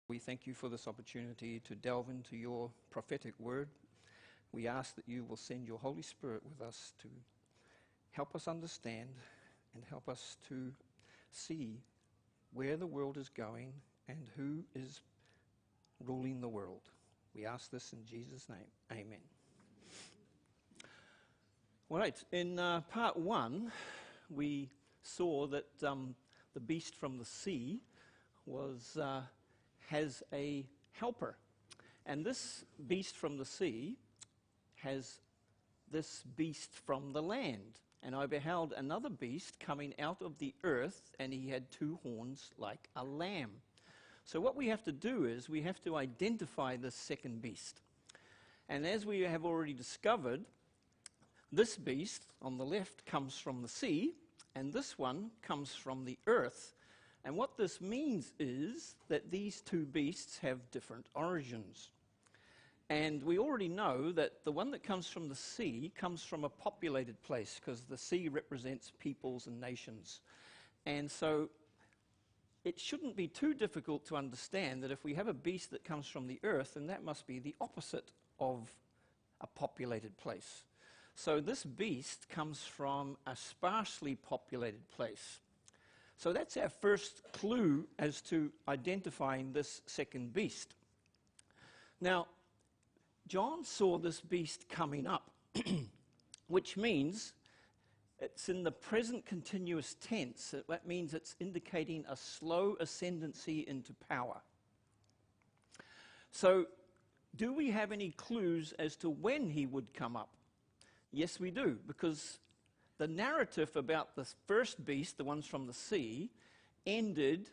We thank you for this opportunity to delve into your prophetic word. We ask that you will send your Holy Spirit with us to help us understand and help us to see where the world is going and who is ruling the world. We ask this in Jesus' name. Amen. All right, in part 1, we saw that the beast from the sea has a helper. And this beast from the sea has this beast from the land. And I beheld another beast coming out of the earth, and he had 2 horns like a lamb. So what we have to do is we have to identify this second beast. And as we have already discovered, this beast on the left comes from the sea, and this one comes from the earth. And what this means is that these 2 beasts have different origins. And we already know that the one that comes from the sea comes from a populated place, because the sea represents peoples and nations. And so it shouldn't be too difficult to understand that if we have a beast that comes from the earth, then that must be the opposite of a populated place. So this beast comes from a sparsely populated place. So that's our first clue as to identifying this second beast. Now, John saw this beast coming up, which means it's in the present continuous tense. That means it's indicating a slow ascendancy into power. So, do we have any clues as to when he would come up? Yes, we do, because the narrative about the first beast, the ones from the sea, ended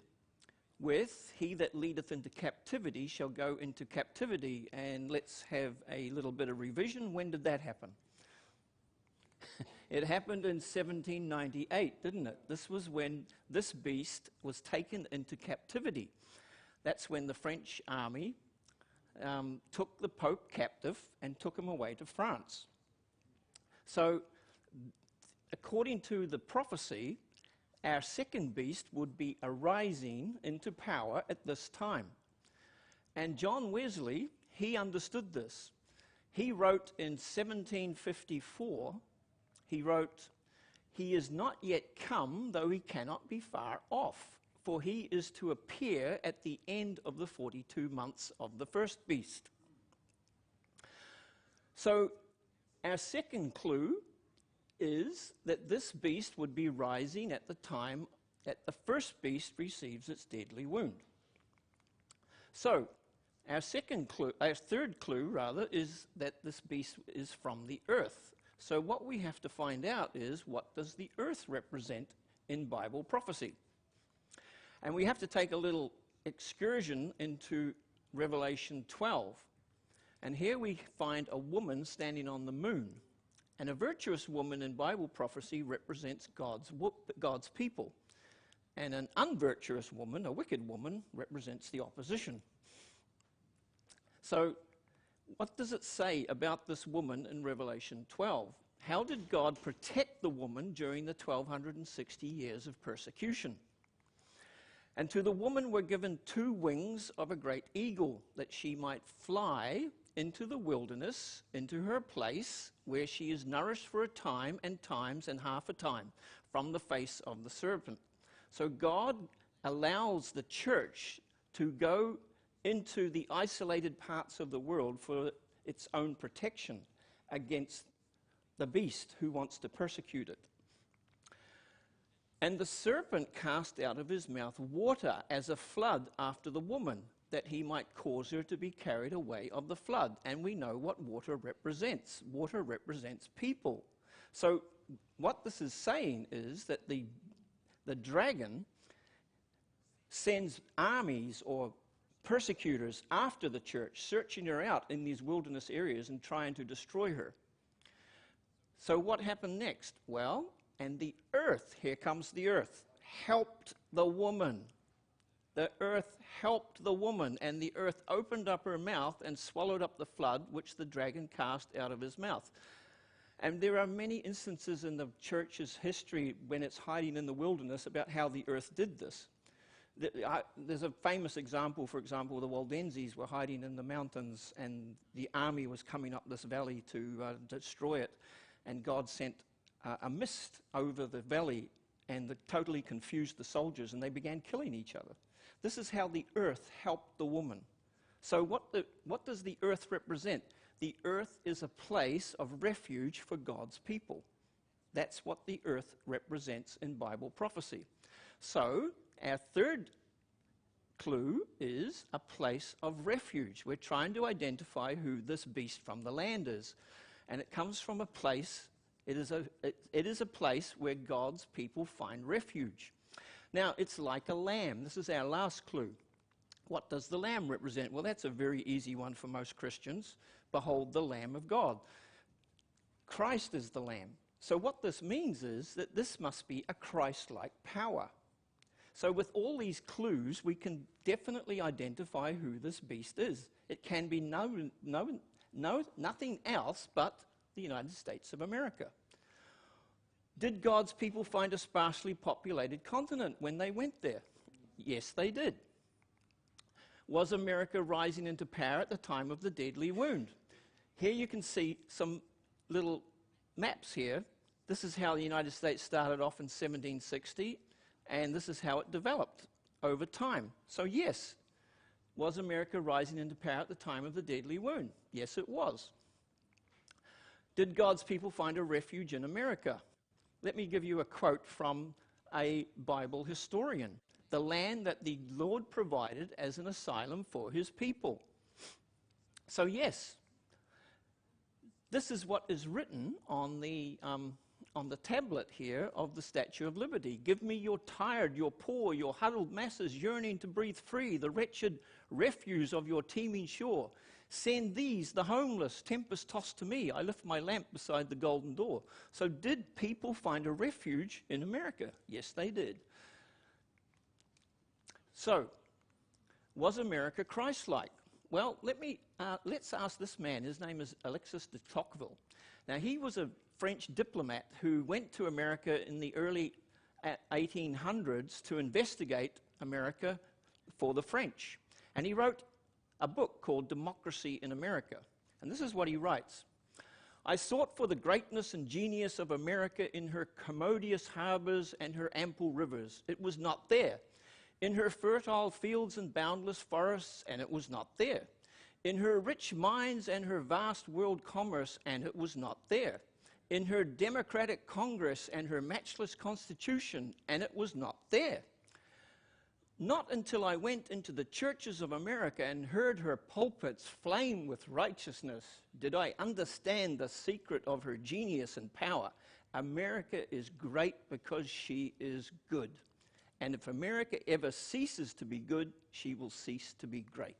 with, "He that leadeth into captivity shall go into captivity." And let's have a little bit of revision. When did that happen? It happened in 1798, didn't it? This was when this beast was taken into captivity. That's when the French army took the Pope captive and took him away to France. So, according to the prophecy, our second beast would be arising into power at this time. And John Wesley, he understood this. He wrote in 1754, he wrote, "He is not yet come, though he cannot be far off, for he is to appear at the end of the 42 months of the first beast." So, our second clue is that this beast would be rising at the time that the first beast receives its deadly wound. So, our third clue, is that this beast is from the earth. So what we have to find out is, what does the earth represent in Bible prophecy? And we have to take a little excursion into Revelation 12. And here we find a woman standing on the moon. And a virtuous woman in Bible prophecy represents God's people. And an unvirtuous woman, a wicked woman, represents the opposition. So, what does it say about this woman in Revelation 12? How did God protect the woman during the 1260 years of persecution? "And to the woman were given 2 wings of a great eagle, that she might fly into the wilderness, into her place, where she is nourished for a time and times and half a time, from the face of the serpent." So God allows the church to go into the isolated parts of the world for its own protection against the beast who wants to persecute it. "And the serpent cast out of his mouth water as a flood after the woman, that he might cause her to be carried away of the flood." And we know what water represents. Water represents people. So what this is saying is that the dragon sends armies or persecutors after the church, searching her out in these wilderness areas and trying to destroy her. So what happened next? Well, and the earth, here comes the earth, helped the woman. The earth helped the woman, and the earth opened up her mouth and swallowed up the flood which the dragon cast out of his mouth. And there are many instances in the church's history when it's hiding in the wilderness about how the earth did this. There's a famous example, for example, the Waldenses were hiding in the mountains and the army was coming up this valley to destroy it, and God sent a mist over the valley and that totally confused the soldiers and they began killing each other. This is how the earth helped the woman. So what does the earth represent? The earth is a place of refuge for God's people. That's what the earth represents in Bible prophecy. So our third clue is a place of refuge. We're trying to identify who this beast from the land is. And it comes from a place, it is a place where God's people find refuge. Now, it's like a lamb. This is our last clue. What does the lamb represent? Well, that's a very easy one for most Christians. Behold the Lamb of God. Christ is the lamb. So what this means is that this must be a Christ-like power. So with all these clues, we can definitely identify who this beast is. It can be nothing else but the United States of America. Did God's people find a sparsely populated continent when they went there? Yes, they did. Was America rising into power at the time of the deadly wound? Here you can see some little maps here. This is how the United States started off in 1760, and this is how it developed over time. So yes, was America rising into power at the time of the deadly wound? Yes, it was. Did God's people find a refuge in America? Let me give you a quote from a Bible historian. The land that the Lord provided as an asylum for his people. So yes, this is what is written on the tablet here of the Statue of Liberty. Give me your tired, your poor, your huddled masses yearning to breathe free, the wretched refuse of your teeming shore. Send these, the homeless, tempest-tossed to me. I lift my lamp beside the golden door. So did people find a refuge in America? Yes, they did. So, was America Christ-like? Well, let's ask this man. His name is Alexis de Tocqueville. Now, he was a French diplomat who went to America in the early 1800s to investigate America for the French. And he wrote a book called Democracy in America. And this is what he writes. I sought for the greatness and genius of America in her commodious harbors and her ample rivers. It was not there. In her fertile fields and boundless forests, and it was not there. In her rich mines and her vast world commerce, and it was not there. In her democratic Congress and her matchless Constitution, and it was not there. Not until I went into the churches of America and heard her pulpits flame with righteousness did I understand the secret of her genius and power. America is great because she is good. And if America ever ceases to be good, she will cease to be great.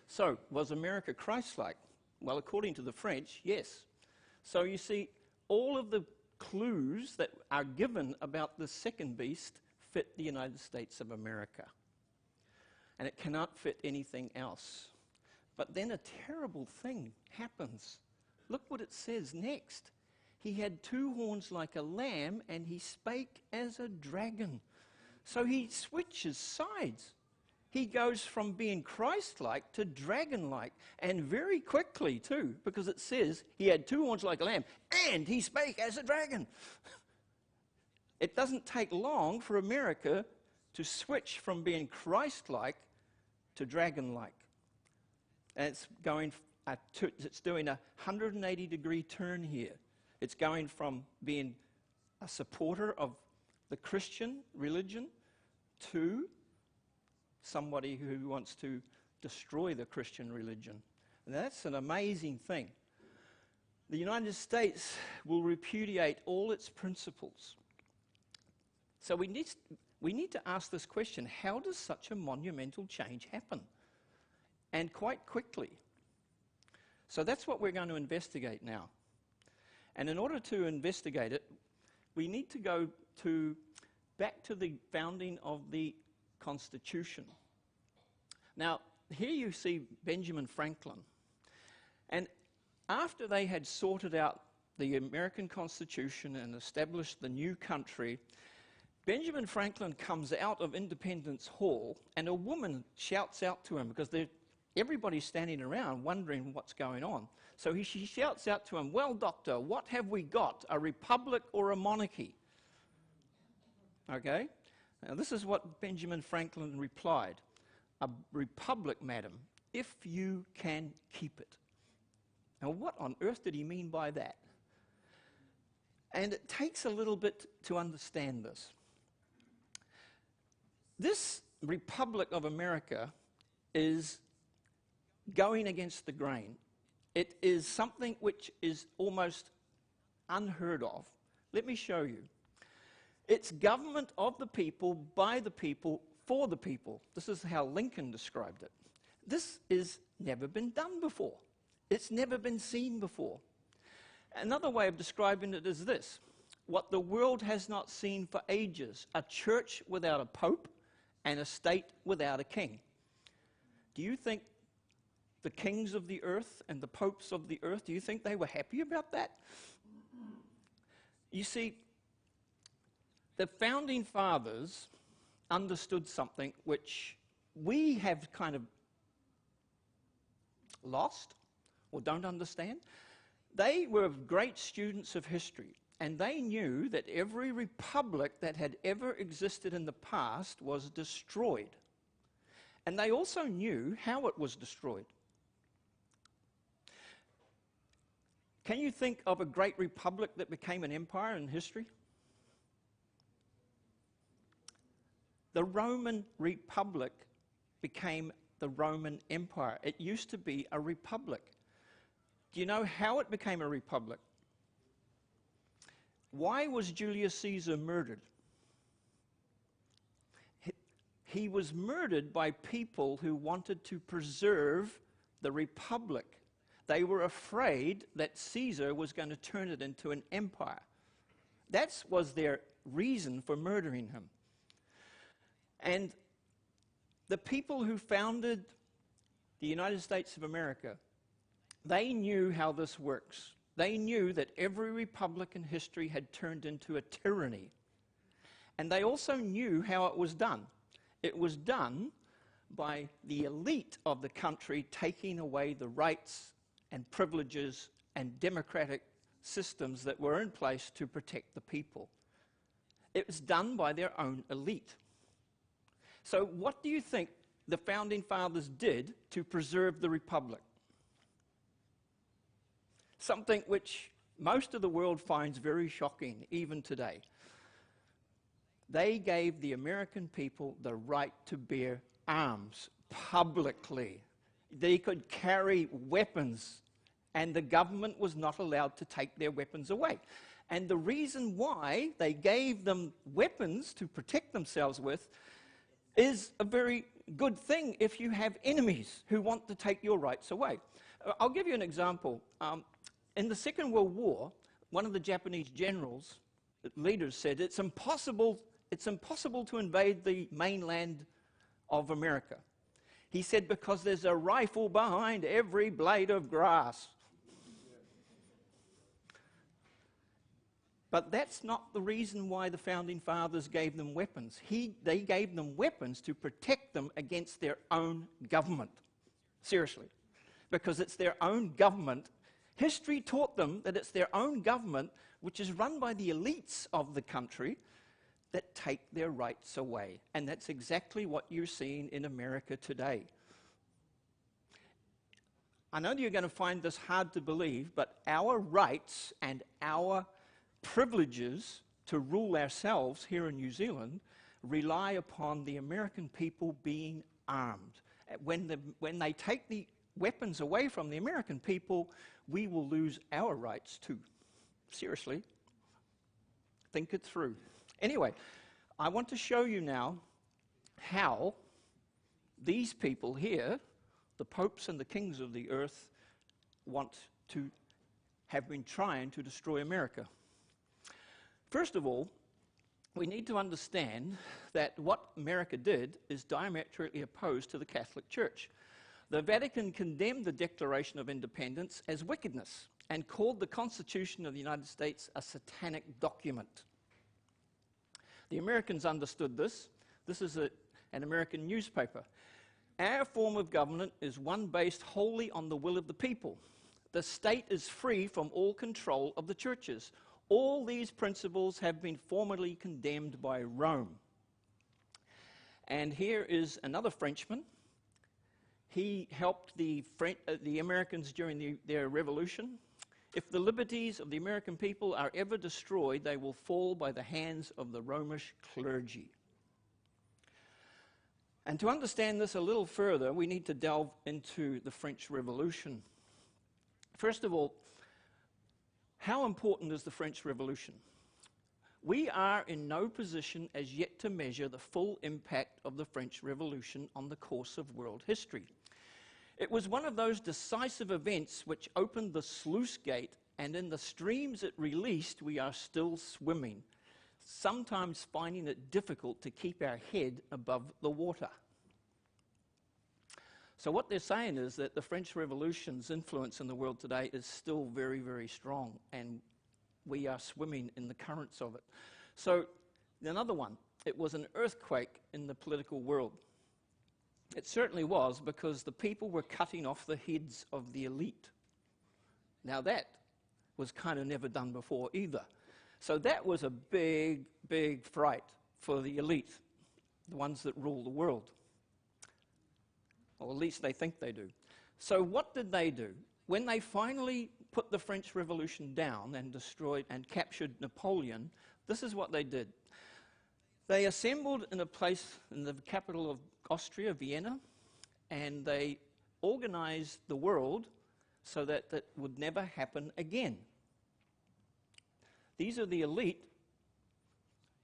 So, was America Christ-like? Well, according to the French, yes. So you see, all of the clues that are given about the second beast fit the United States of America. And it cannot fit anything else. But then a terrible thing happens. Look what it says next. He had two horns like a lamb, and he spake as a dragon. So he switches sides. He goes from being Christ-like to dragon-like, and very quickly too, because it says he had two horns like a lamb, and he spake as a dragon. It doesn't take long for America to switch from being Christ-like to dragon-like. And it's doing a 180-degree turn here. It's going from being a supporter of the Christian religion to somebody who wants to destroy the Christian religion. And that's an amazing thing. The United States will repudiate all its principles. So we need to ask this question, how does such a monumental change happen? And quite quickly. So that's what we're going to investigate now. And in order to investigate it, we need to go back to the founding of the Constitution. Now, here you see Benjamin Franklin. And after they had sorted out the American Constitution and established the new country, Benjamin Franklin comes out of Independence Hall, and a woman shouts out to him because everybody's standing around wondering what's going on. So she shouts out to him, "Well, doctor, what have we got, a republic or a monarchy?" Okay? Now, this is what Benjamin Franklin replied: "A republic, madam, if you can keep it." Now, what on earth did he mean by that? And it takes a little bit to understand this. This Republic of America is going against the grain. It is something which is almost unheard of. Let me show you. It's government of the people, by the people, for the people. This is how Lincoln described it. This has never been done before. It's never been seen before. Another way of describing it is this: what the world has not seen for ages, a church without a pope and a state without a king. Do you think the kings of the earth and the popes of the earth, do you think they were happy about that? You see, the founding fathers understood something which we have kind of lost or don't understand. They were great students of history, and they knew that every republic that had ever existed in the past was destroyed. And they also knew how it was destroyed. Can you think of a great republic that became an empire in history? The Roman Republic became the Roman Empire. It used to be a republic. Do you know how it became a republic? Why was Julius Caesar murdered? He was murdered by people who wanted to preserve the republic. They were afraid that Caesar was going to turn it into an empire. That was their reason for murdering him. And the people who founded the United States of America, they knew how this works. They knew that every republic in history had turned into a tyranny. And they also knew how it was done. It was done by the elite of the country taking away the rights and privileges and democratic systems that were in place to protect the people. It was done by their own elite. So what do you think the founding fathers did to preserve the republic? Something which most of the world finds very shocking, even today. They gave the American people the right to bear arms publicly. They could carry weapons, and the government was not allowed to take their weapons away. And the reason why they gave them weapons to protect themselves with is a very good thing if you have enemies who want to take your rights away. I'll give you an example. In the Second World War, one of the Japanese generals, leaders, said it's impossible to invade the mainland of America. He said, because there's a rifle behind every blade of grass. But that's not the reason why the founding fathers gave them weapons. They gave them weapons to protect them against their own government. Seriously. Because it's their own government. History taught them that it's their own government, which is run by the elites of the country, that take their rights away. And that's exactly what you're seeing in America today. I know you're going to find this hard to believe, but our rights and our privileges to rule ourselves here in New Zealand rely upon the American people being armed. When they take the weapons away from the American people, we will lose our rights too. Seriously. Think it through. Anyway, I want to show you now how these people here, the popes and the kings of the earth, have been trying to destroy America. First of all, we need to understand that what America did is diametrically opposed to the Catholic Church. The Vatican condemned the Declaration of Independence as wickedness and called the Constitution of the United States a satanic document. The Americans understood this. This is an American newspaper. Our form of government is one based wholly on the will of the people. The state is free from all control of the churches. All these principles have been formally condemned by Rome. And here is another Frenchman. He helped the Americans during their revolution. If the liberties of the American people are ever destroyed, they will fall by the hands of the Romish clergy. And to understand this a little further, we need to delve into the French Revolution. First of all, how important is the French Revolution? We are in no position as yet to measure the full impact of the French Revolution on the course of world history. It was one of those decisive events which opened the sluice gate, and in the streams it released, we are still swimming, sometimes finding it difficult to keep our head above the water. So what they're saying is that the French Revolution's influence in the world today is still very, very strong, and we are swimming in the currents of it. So another one, it was an earthquake in the political world. It certainly was, because the people were cutting off the heads of the elite. Now that was kind of never done before either. So that was a big, big fright for the elite, the ones that rule the world. Or at least they think they do. So what did they do? When they finally put the French Revolution down and destroyed and captured Napoleon, this is what they did. They assembled in a place in the capital of Austria, Vienna, and they organized the world so that that would never happen again. These are the elite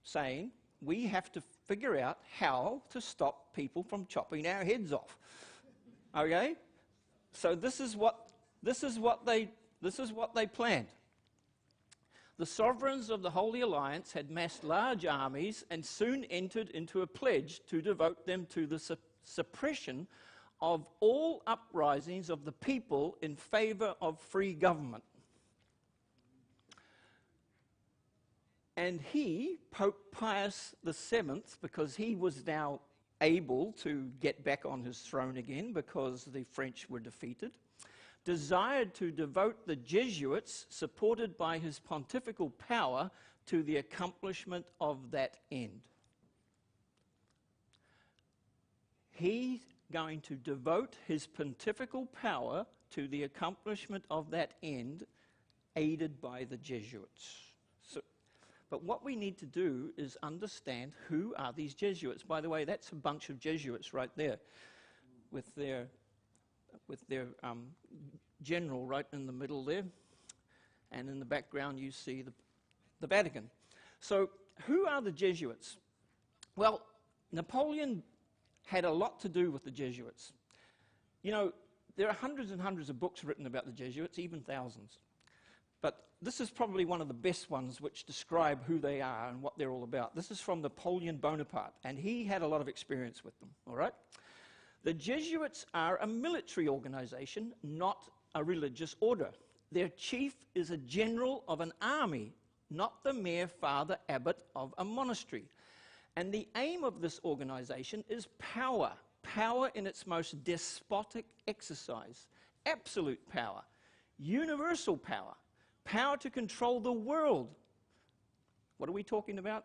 saying, we have to figure out how to stop people from chopping our heads off. Okay? So this is what they planned. The sovereigns of the Holy Alliance had massed large armies and soon entered into a pledge to devote them to the suppression of all uprisings of the people in favor of free government. And he, Pope Pius VII, because he was now able to get back on his throne again because the French were defeated, desired to devote the Jesuits, supported by his pontifical power, to the accomplishment of that end. He's going to devote his pontifical power to the accomplishment of that end, aided by the Jesuits. But what we need to do is understand who are these Jesuits. By the way, that's a bunch of Jesuits right there with their general right in the middle there. And in the background you see the Vatican. So who are the Jesuits? Well, Napoleon had a lot to do with the Jesuits. You know, there are hundreds and hundreds of books written about the Jesuits, even thousands. But this is probably one of the best ones which describe who they are and what they're all about. This is from Napoleon Bonaparte, and he had a lot of experience with them, all right? The Jesuits are a military organization, not a religious order. Their chief is a general of an army, not the mere father abbot of a monastery. And the aim of this organization is power, power in its most despotic exercise, absolute power, universal power, power to control the world. What are we talking about?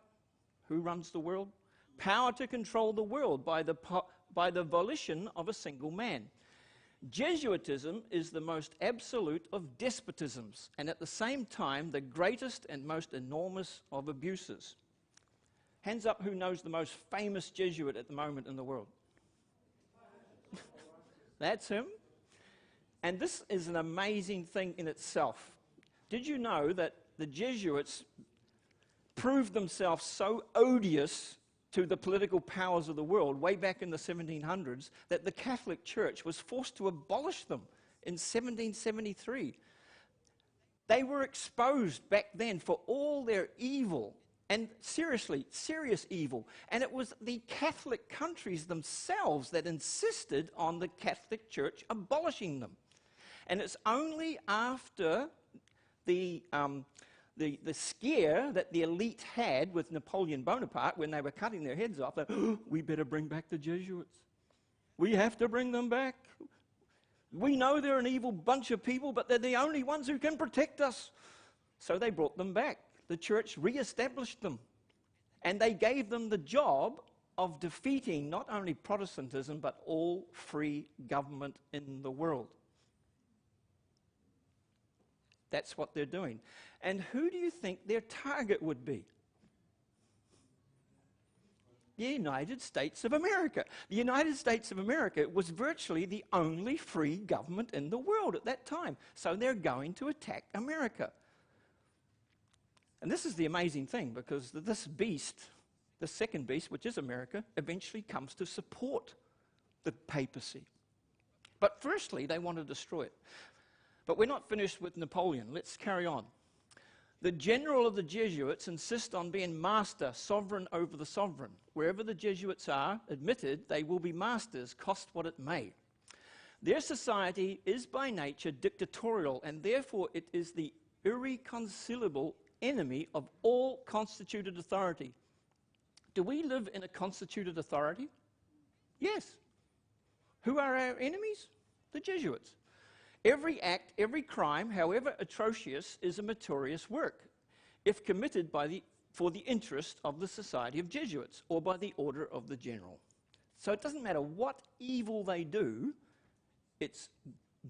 Who runs the world? Power to control the world by the volition of a single man. Jesuitism is the most absolute of despotisms, and at the same time the greatest and most enormous of abuses. Hands up who knows the most famous Jesuit at the moment in the world. That's him. And this is an amazing thing in itself. Did you know that the Jesuits proved themselves so odious to the political powers of the world way back in the 1700s that the Catholic Church was forced to abolish them in 1773? They were exposed back then for all their evil, and seriously, serious evil. And it was the Catholic countries themselves that insisted on the Catholic Church abolishing them. And it's only after the the scare that the elite had with Napoleon Bonaparte when they were cutting their heads off, that, "Oh, we better bring back the Jesuits. We have to bring them back. We know they're an evil bunch of people, but they're the only ones who can protect us." So they brought them back. The church re-established them. And they gave them the job of defeating not only Protestantism, but all free government in the world. That's what they're doing. And who do you think their target would be? The United States of America. The United States of America was virtually the only free government in the world at that time. So they're going to attack America. And this is the amazing thing, because this beast, the second beast, which is America, eventually comes to support the papacy. But firstly, they want to destroy it. But we're not finished with Napoleon. Let's carry on. The general of the Jesuits insist on being master, sovereign over the sovereign. Wherever the Jesuits are admitted, they will be masters, cost what it may. Their society is by nature dictatorial, and therefore it is the irreconcilable enemy of all constituted authority. Do we live in a constituted authority? Yes. Who are our enemies? The Jesuits. Every act, every crime, however atrocious, is a meritorious work, if committed for the interest of the Society of Jesuits, or by the order of the general. So it doesn't matter what evil they do, it's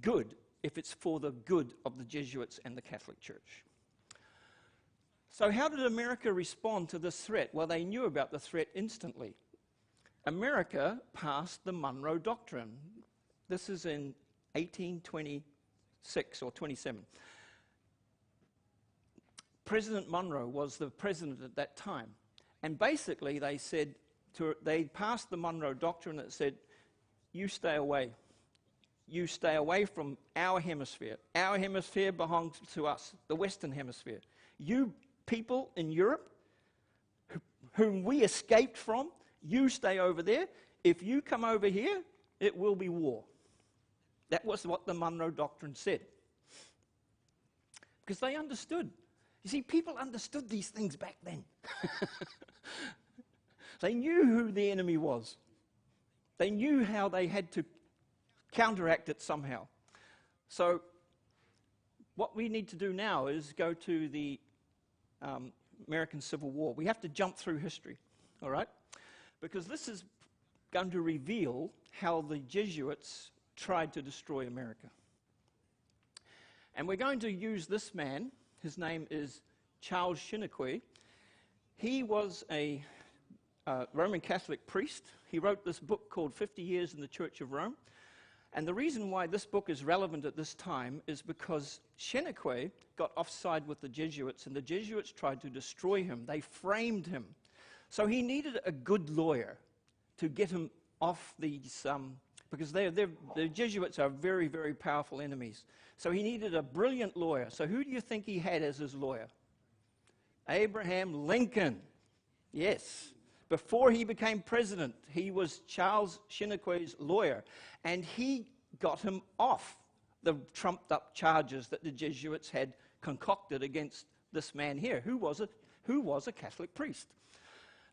good if it's for the good of the Jesuits and the Catholic Church. So how did America respond to this threat? Well, they knew about the threat instantly. America passed the Monroe Doctrine. This is in 1826 or 27. President Monroe was the president at that time. And basically they said, they passed the Monroe Doctrine that said, you stay away. You stay away from our hemisphere. Our hemisphere belongs to us, the Western Hemisphere. You people in Europe, whom we escaped from, you stay over there. If you come over here, it will be war. That was what the Monroe Doctrine said. Because they understood. You see, people understood these things back then. They knew who the enemy was. They knew how they had to counteract it somehow. So what we need to do now is go to the American Civil War. We have to jump through history, all right? Because this is going to reveal how the Jesuits tried to destroy America. And we're going to use this man. His name is Charles Cheniquet. He was a Roman Catholic priest. He wrote this book called 50 Years in the Church of Rome. And the reason why this book is relevant at this time is because Cheniquet got offside with the Jesuits, and the Jesuits tried to destroy him. They framed him. So he needed a good lawyer to get him off these, because the Jesuits are very, very powerful enemies. So he needed a brilliant lawyer. So who do you think he had as his lawyer? Abraham Lincoln. Yes. Before he became president, he was Charles Cheniquet's lawyer. And he got him off the trumped-up charges that the Jesuits had concocted against this man here, who was a Catholic priest.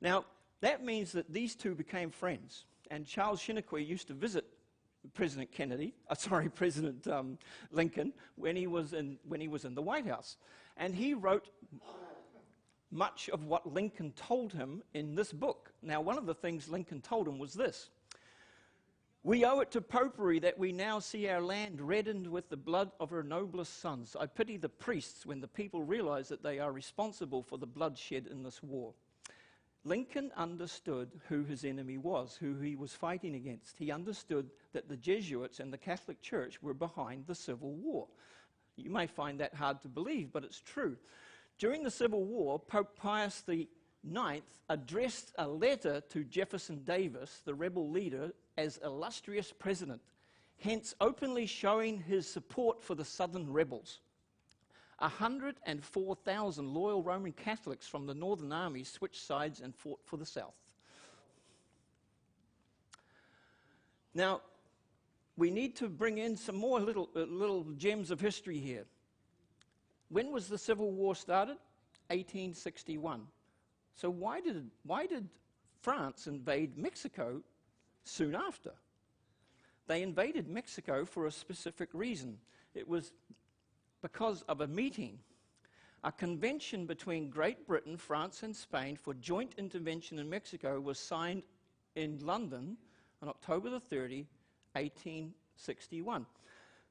Now, that means that these two became friends. And Charles Cheniquet used to visit President Lincoln when he was in the White House. And he wrote much of what Lincoln told him in this book. Now, one of the things Lincoln told him was this: "We owe it to popery that we now see our land reddened with the blood of her noblest sons. I pity the priests when the people realize that they are responsible for the bloodshed in this war." Lincoln understood who his enemy was, who he was fighting against. He understood that the Jesuits and the Catholic Church were behind the Civil War. You may find that hard to believe, but it's true. During the Civil War, Pope Pius IX addressed a letter to Jefferson Davis, the rebel leader, as illustrious president, hence openly showing his support for the Southern rebels. 104,000 loyal Roman Catholics from the Northern Army switched sides and fought for the South. Now, we need to bring in some more little gems of history here. When was the Civil War started? 1861. So why did France invade Mexico soon after? They invaded Mexico for a specific reason. It was because of a meeting. A convention between Great Britain, France, and Spain for joint intervention in Mexico was signed in London on October the 30, 1861.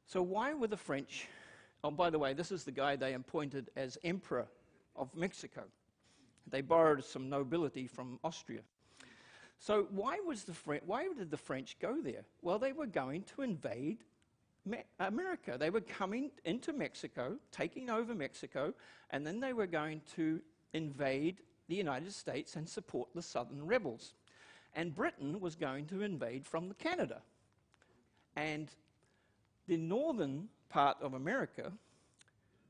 So why were the French... Oh, by the way, this is the guy they appointed as Emperor of Mexico. They borrowed some nobility from Austria. So why did the French go there? Well, they were going to invade America. They were coming into Mexico, taking over Mexico, and then they were going to invade the United States and support the Southern rebels. And Britain was going to invade from Canada. And the northern part of America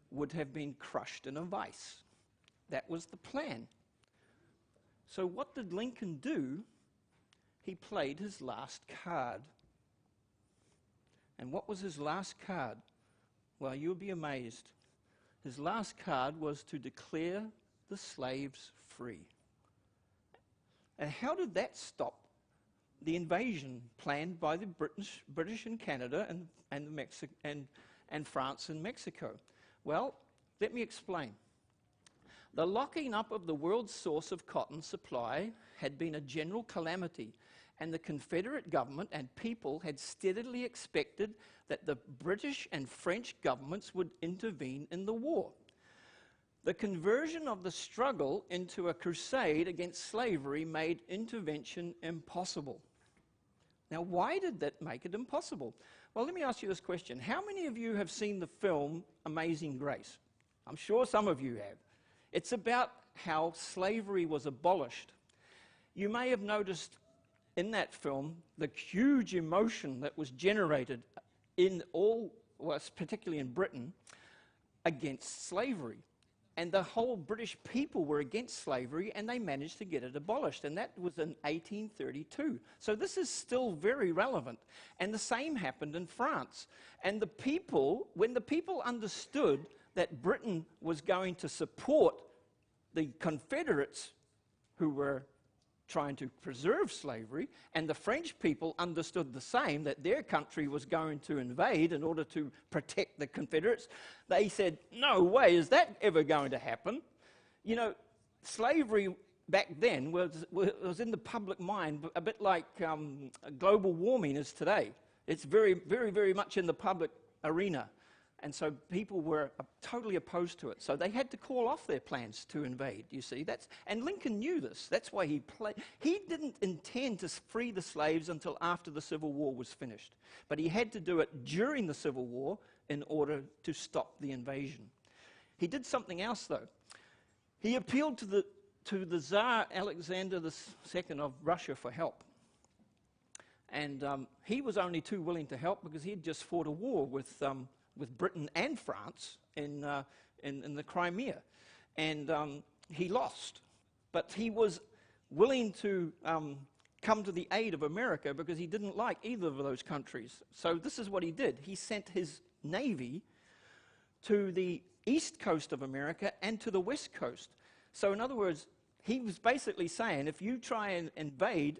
would have been crushed in a vice. That was the plan. So what did Lincoln do? He played his last card. And what was his last card? Well, you'll be amazed. His last card was to declare the slaves free. And how did that stop the invasion planned by the British in Canada and France and Mexico? Well, let me explain. The locking up of the world's source of cotton supply had been a general calamity, and the Confederate government and people had steadily expected that the British and French governments would intervene in the war. The conversion of the struggle into a crusade against slavery made intervention impossible. Now, why did that make it impossible? Well, let me ask you this question. How many of you have seen the film Amazing Grace? I'm sure some of you have. It's about how slavery was abolished. You may have noticed in that film the huge emotion that was generated particularly in Britain, against slavery. And the whole British people were against slavery, and they managed to get it abolished. And that was in 1832. So this is still very relevant. And the same happened in France. And the people, when the people understood that Britain was going to support the Confederates who were trying to preserve slavery, and the French people understood the same, that their country was going to invade in order to protect the Confederates, they said, no way is that ever going to happen. You know, slavery back then was in the public mind a bit like global warming is today. It's very, very, very much in the public arena. And so people were totally opposed to it. So they had to call off their plans to invade, you see. And Lincoln knew this. That's why he didn't intend to free the slaves until after the Civil War was finished. But he had to do it during the Civil War in order to stop the invasion. He did something else, though. He appealed to the Tsar Alexander II of Russia for help. And he was only too willing to help because he had just fought a war with Britain and France in the Crimea. And he lost. But he was willing to come to the aid of America because he didn't like either of those countries. So this is what he did. He sent his navy to the east coast of America and to the west coast. So in other words, he was basically saying, if you try and invade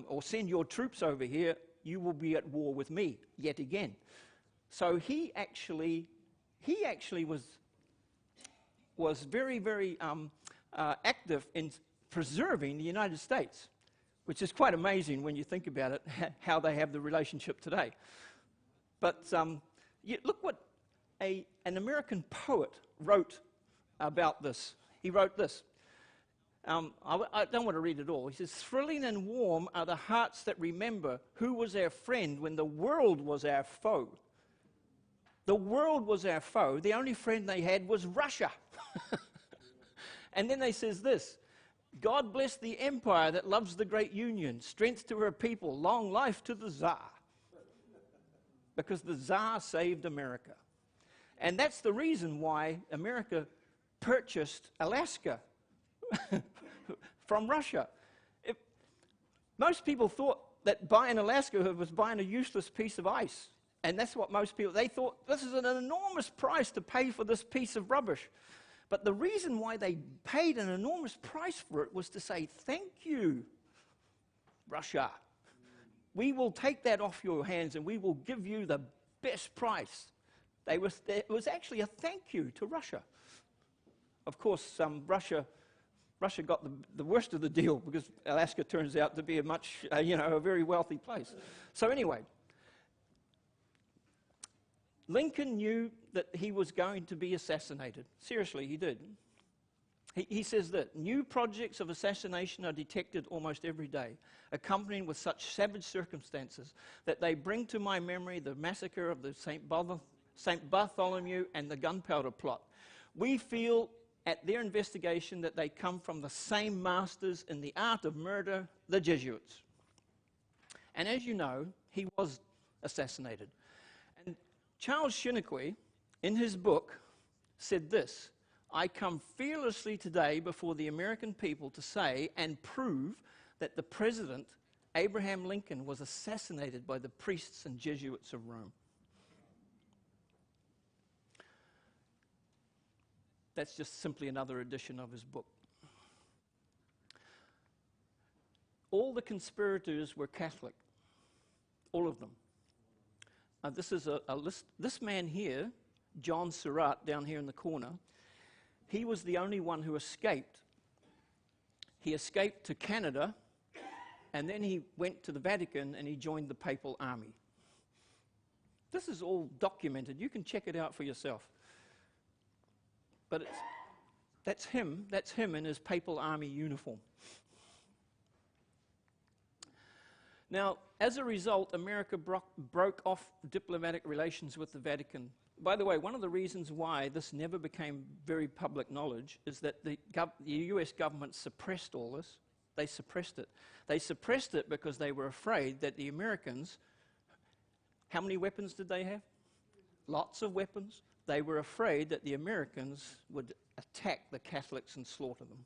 or send your troops over here, you will be at war with me yet again. So he actually was very, very active in preserving the United States, which is quite amazing when you think about it, how they have the relationship today. But look what an American poet wrote about this. He wrote this. I don't want to read it all. He says, thrilling and warm are the hearts that remember who was our friend when the world was our foe. The world was our foe. The only friend they had was Russia. And then they says this, God bless the empire that loves the great union, strength to her people, long life to the Tsar. Because the Tsar saved America. And that's the reason why America purchased Alaska from Russia. Most people thought that buying Alaska was buying a useless piece of ice. And that's what most people, they thought this is an enormous price to pay for this piece of rubbish. But the reason why they paid an enormous price for it was to say, thank you, Russia. We will take that off your hands and we will give you the best price. It was actually a thank you to Russia. Of course, Russia got the worst of the deal because Alaska turns out to be a very wealthy place. So anyway, Lincoln knew that he was going to be assassinated. Seriously, he did. He says that new projects of assassination are detected almost every day, accompanied with such savage circumstances that they bring to my memory the massacre of the St. Bartholomew and the gunpowder plot. We feel at their investigation that they come from the same masters in the art of murder, the Jesuits. And as you know, he was assassinated. And Charles Chiniquy, in his book, said this: I come fearlessly today before the American people to say and prove that the President, Abraham Lincoln, was assassinated by the priests and Jesuits of Rome. That's just simply another edition of his book. All the conspirators were Catholic, all of them. This is a list. This man here, John Surratt, down here in the corner, he was the only one who escaped. He escaped to Canada, and then he went to the Vatican and he joined the Papal Army. This is all documented. You can check it out for yourself. But that's him in his Papal Army uniform. Now, as a result, America broke off diplomatic relations with the Vatican. By the way, one of the reasons why this never became very public knowledge is that the US government suppressed all this. They suppressed it. They suppressed it because they were afraid that the Americans, how many weapons did they have? Lots of weapons. They were afraid that the Americans would attack the Catholics and slaughter them.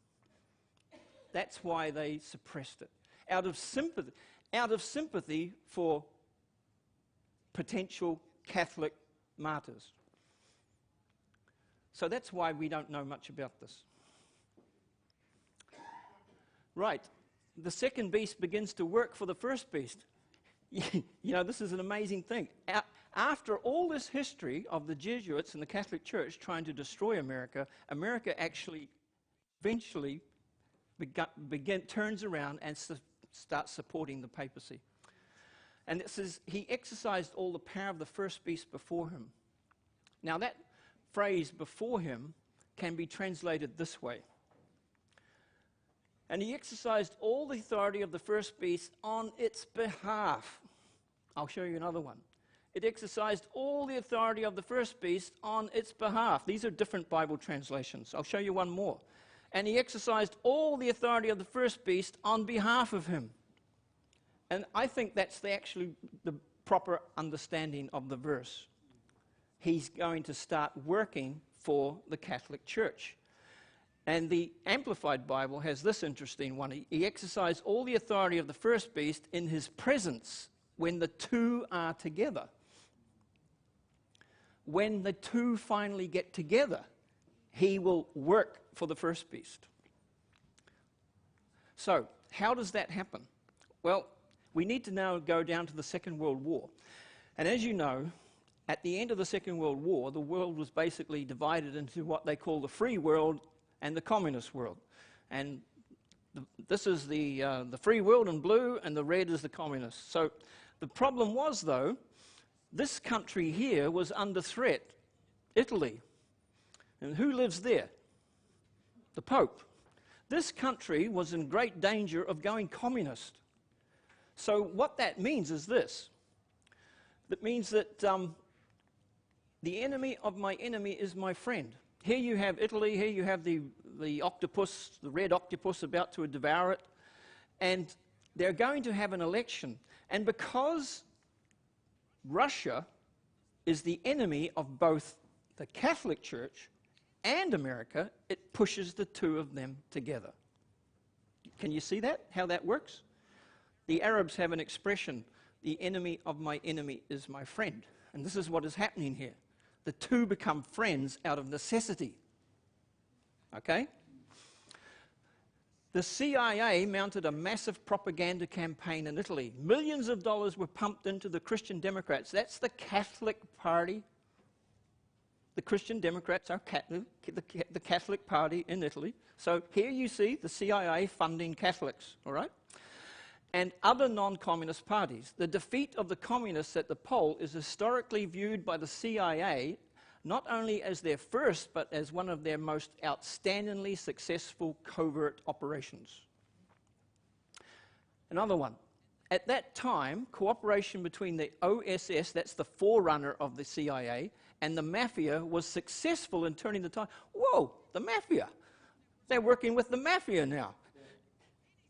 That's why they suppressed it. Out of sympathy for potential Catholic martyrs. So that's why we don't know much about this. Right. The second beast begins to work for the first beast. This is an amazing thing. After all this history of the Jesuits and the Catholic Church trying to destroy America, America actually eventually turns around and starts supporting the papacy. And it says, he exercised all the power of the first beast before him. Now that phrase, before him, can be translated this way. And he exercised all the authority of the first beast on its behalf. I'll show you another one. It exercised all the authority of the first beast on its behalf. These are different Bible translations. I'll show you one more. And he exercised all the authority of the first beast on behalf of him. And I think that's actually the proper understanding of the verse. He's going to start working for the Catholic Church. And the Amplified Bible has this interesting one. He exercised all the authority of the first beast in his presence when the two are together. When the two finally get together, he will work for the first beast. So, how does that happen? Well, we need to now go down to the Second World War. And as you know, at the end of the Second World War, the world was basically divided into what they call the free world and the communist world. And this is the free world in blue, and the red is the communists. So the problem was, though, this country here was under threat, Italy. And who lives there? The Pope. This country was in great danger of going communist. So what that means is this. That means that the enemy of my enemy is my friend. Here you have Italy, here you have the octopus, the red octopus about to devour it. And they're going to have an election. And because Russia is the enemy of both the Catholic Church and America, it pushes the two of them together. Can you see that, how that works? The Arabs have an expression the enemy of my enemy is my friend. And this is what is happening here. The two become friends out of necessity. Okay? The CIA mounted a massive propaganda campaign in Italy. Millions of dollars were pumped into the Christian Democrats. That's the Catholic Party. The Christian Democrats are the Catholic Party in Italy. So here you see the CIA funding Catholics, all right? And other non-communist parties. The defeat of the communists at the poll is historically viewed by the CIA not only as their first, but as one of their most outstandingly successful covert operations. Another one. At that time, cooperation between the OSS, that's the forerunner of the CIA, and the mafia was successful in turning the tide. Whoa, the mafia. They're working with the mafia now.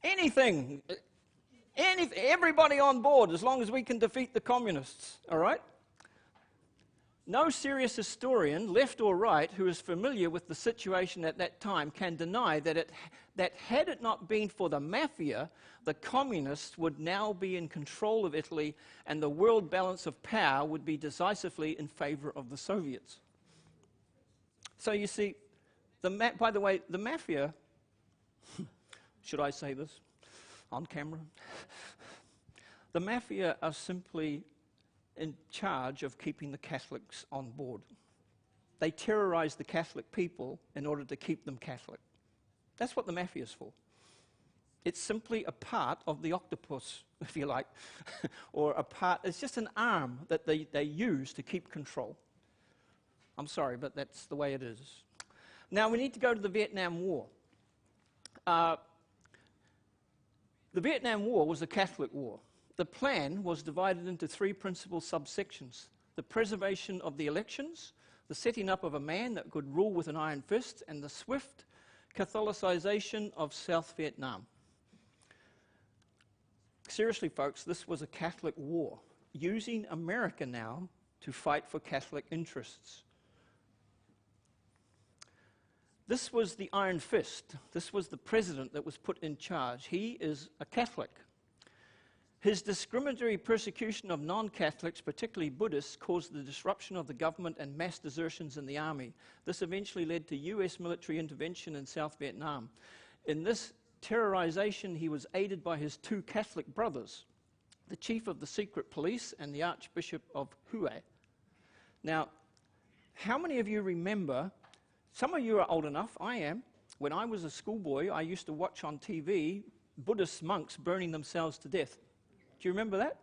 Anything, everybody on board, as long as we can defeat the communists, all right? No serious historian, left or right, who is familiar with the situation at that time can deny that had it not been for the mafia, the communists would now be in control of Italy and the world balance of power would be decisively in favor of the Soviets. So you see, by the way, the mafia, should I say this on camera? The mafia are simply in charge of keeping the Catholics on board. They terrorize the Catholic people in order to keep them Catholic. That's what the mafia is for. It's simply a part of the octopus, if you like, or it's just an arm that they use to keep control. I'm sorry, but that's the way it is. Now we need to go to the Vietnam War. The Vietnam War was a Catholic war. The plan was divided into three principal subsections: the preservation of the elections, the setting up of a man that could rule with an iron fist, and the swift Catholicization of South Vietnam. Seriously, folks, this was a Catholic war, using America now to fight for Catholic interests. This was the iron fist. This was the president that was put in charge. He is a Catholic. His discriminatory persecution of non-Catholics, particularly Buddhists, caused the disruption of the government and mass desertions in the army. This eventually led to US military intervention in South Vietnam. In this terrorization, he was aided by his two Catholic brothers, the chief of the secret police and the Archbishop of Hue. Now, how many of you remember, some of you are old enough, I am, when I was a schoolboy, I used to watch on TV Buddhist monks burning themselves to death. Do you remember that?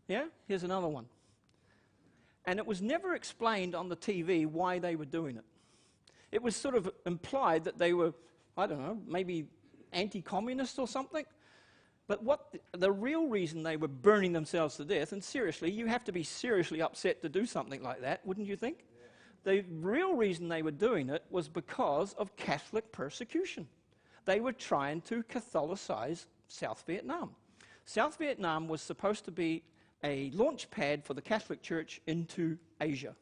Yeah? Here's another one. And it was never explained on the TV why they were doing it. It was sort of implied that they were, I don't know, maybe anti-communist or something. But what the real reason they were burning themselves to death, and seriously, you have to be seriously upset to do something like that, wouldn't you think? Yeah. The real reason they were doing it was because of Catholic persecution. They were trying to Catholicize South Vietnam. South Vietnam was supposed to be a launch pad for the Catholic Church into Asia.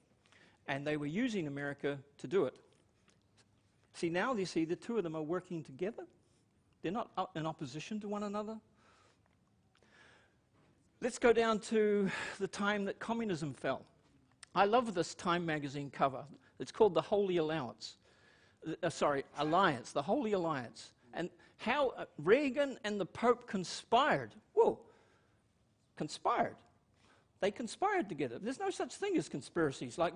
And they were using America to do it. See, now you see the two of them are working together. They're not in opposition to one another. Let's go down to the time that communism fell. I love this Time magazine cover. It's called the Holy Alliance. Alliance, the Holy Alliance. And how Reagan and the Pope conspired. Whoa, conspired. They conspired together. There's no such thing as conspiracies, like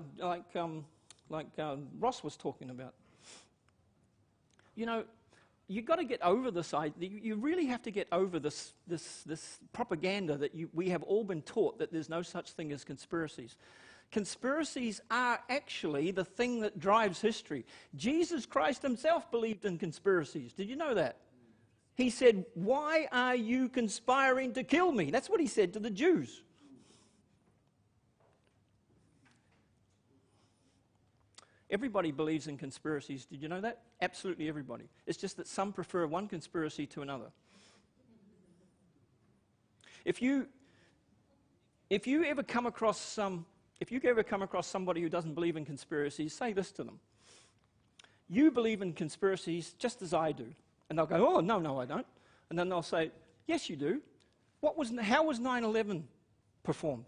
Ross was talking about. You know, you've got to get over this idea. You really have to get over this propaganda that we have all been taught that there's no such thing as conspiracies. Conspiracies are actually the thing that drives history. Jesus Christ himself believed in conspiracies. Did you know that? He said, "Why are you conspiring to kill me?" That's what he said to the Jews. Everybody believes in conspiracies. Did you know that? Absolutely everybody. It's just that some prefer one conspiracy to another. If you ever come across somebody who doesn't believe in conspiracies, say this to them: "You believe in conspiracies just as I do." And they'll go, "Oh, no, I don't." And then they'll say, "Yes, you do. How was 9/11 performed.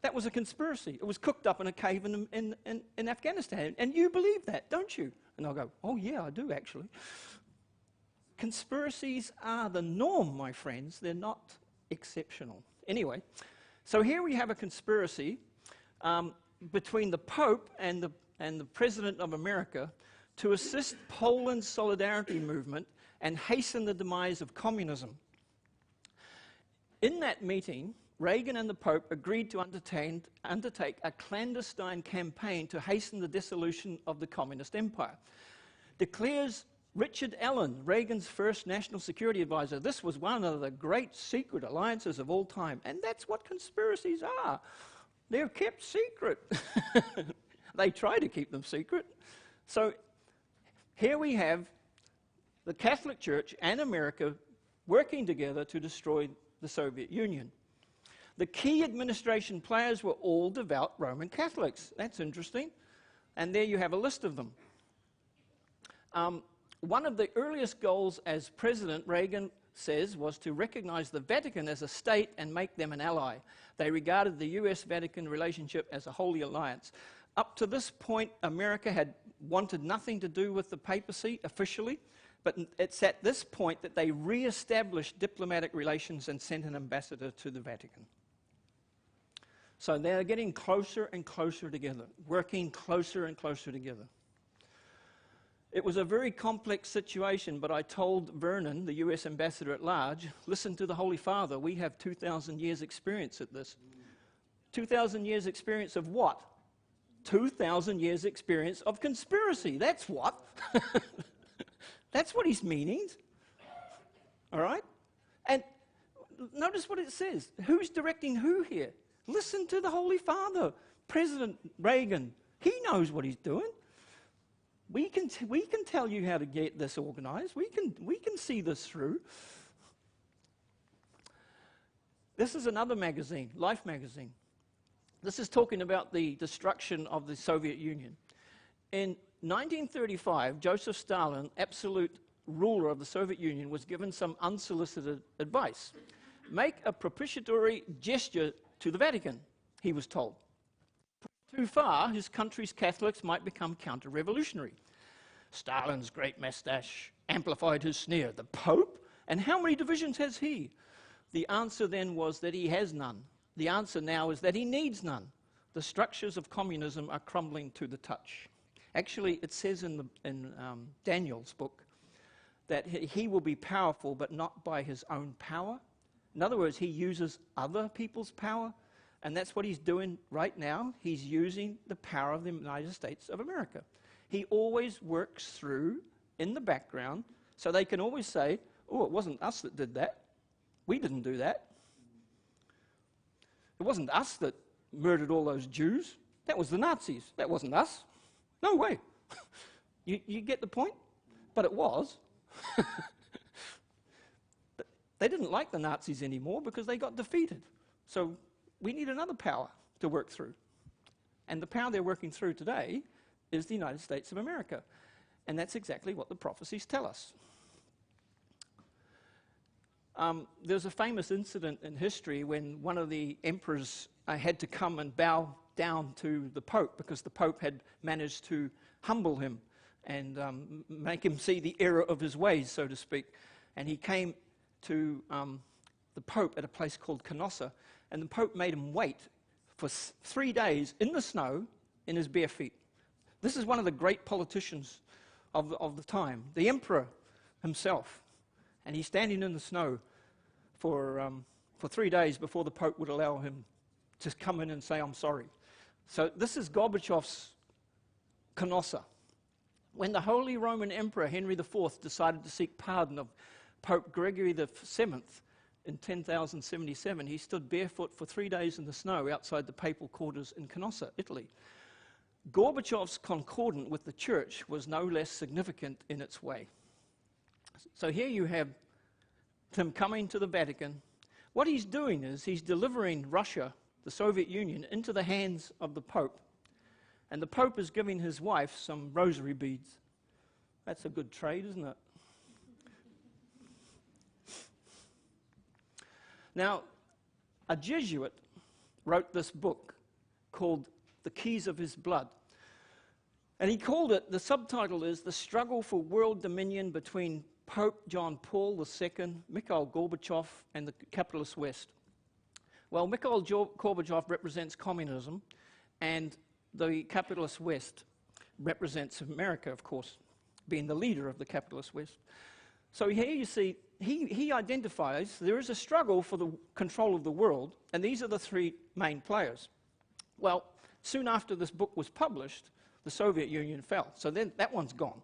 That was a conspiracy. It was cooked up in a cave in Afghanistan. And you believe that, don't you? And I'll go, oh yeah, I do actually. Conspiracies are the norm, my friends. They're not exceptional. Anyway, so here we have a conspiracy between the Pope and the President of America to assist Poland's solidarity movement and hasten the demise of communism. In that meeting, Reagan and the Pope agreed to undertake a clandestine campaign to hasten the dissolution of the communist empire. Declares Richard Allen, Reagan's first national security advisor, this was one of the great secret alliances of all time. And that's what conspiracies are. They're kept secret. They try to keep them secret. So here we have the Catholic Church and America working together to destroy the Soviet Union. The key administration players were all devout Roman Catholics. That's interesting. And there you have a list of them. One of the earliest goals as president, Reagan says, was to recognize the Vatican as a state and make them an ally. They regarded the US-Vatican relationship as a holy alliance. Up to this point, America had wanted nothing to do with the papacy officially, but it's at this point that they re-established diplomatic relations and sent an ambassador to the Vatican. So they're getting closer and closer together, working closer and closer together. It was a very complex situation, but I told Vernon, the US ambassador at large, listen to the Holy Father, we have 2,000 years experience at this. 2,000 years experience of what? 2,000 years experience of conspiracy. That's what. That's what he's meaning. All right? And notice what it says. Who's directing who here? Listen to the Holy Father, President Reagan. He knows what he's doing. We can tell you how to get this organized. We can see this through. This is another magazine, Life magazine. This is talking about the destruction of the Soviet Union. In 1935, Joseph Stalin, absolute ruler of the Soviet Union, was given some unsolicited advice. Make a propitiatory gesture to the Vatican, he was told. Too far, his country's Catholics might become counter-revolutionary. Stalin's great moustache amplified his sneer. The Pope? And how many divisions has he? The answer then was that he has none. The answer now is that he needs none. The structures of communism are crumbling to the touch. Actually, it says in Daniel's book that he will be powerful, but not by his own power. In other words, he uses other people's power, and that's what he's doing right now. He's using the power of the United States of America. He always works through in the background, so they can always say, oh, it wasn't us that did that. We didn't do that. It wasn't us that murdered all those Jews. That was the Nazis. That wasn't us. No way. You get the point? But it was. They didn't like the Nazis anymore because they got defeated. So we need another power to work through. And the power they're working through today is the United States of America. And that's exactly what the prophecies tell us. There's a famous incident in history when one of the emperors had to come and bow down to the Pope because the Pope had managed to humble him and make him see the error of his ways, so to speak. And he came to the Pope at a place called Canossa, and the Pope made him wait for 3 days in the snow in his bare feet. This is one of the great politicians of the time, the emperor himself. And he's standing in the snow for 3 days before the Pope would allow him to come in and say, I'm sorry. So this is Gorbachev's Canossa. When the Holy Roman Emperor Henry IV decided to seek pardon of Pope Gregory VII in 10,077, he stood barefoot for 3 days in the snow outside the papal quarters in Canossa, Italy. Gorbachev's concordant with the church was no less significant in its way. So here you have him coming to the Vatican. What he's doing is he's delivering Russia, the Soviet Union, into the hands of the Pope. And the Pope is giving his wife some rosary beads. That's a good trade, isn't it? Now, a Jesuit wrote this book called The Keys of His Blood. And he called it, the subtitle is The Struggle for World Dominion Between Pope John Paul II, Mikhail Gorbachev, and the Capitalist West. Well, Mikhail Gorbachev represents communism, and the Capitalist West represents America, of course, being the leader of the Capitalist West. So here you see, he identifies there is a struggle for the control of the world, and these are the three main players. Well, soon after this book was published, the Soviet Union fell. So then that one's gone.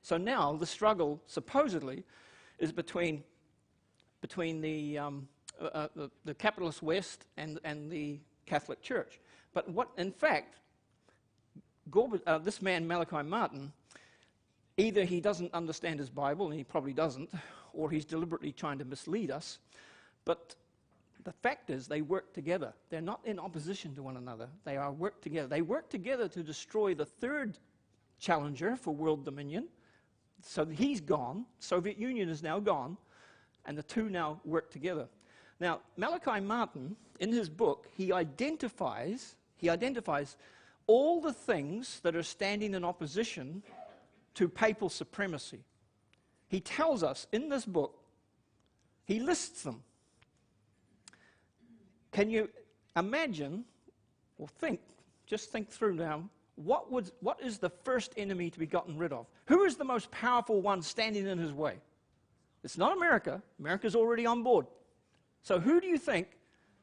So now the struggle, supposedly, is between the Capitalist West and the Catholic Church. But what, in fact, this man, Malachi Martin, either he doesn't understand his Bible, and he probably doesn't, or he's deliberately trying to mislead us. But the fact is, they work together. They're not in opposition to one another. They are work together. They work together to destroy the third challenger for world dominion. So he's gone. Soviet Union is now gone, and the two now work together. Now, Malachi Martin, in his book, he identifies all the things that are standing in opposition to papal supremacy. He tells us in this book, he lists them. Can you imagine, or just think through now, what is the first enemy to be gotten rid of? Who is the most powerful one standing in his way? It's not America. America's already on board. So who do you think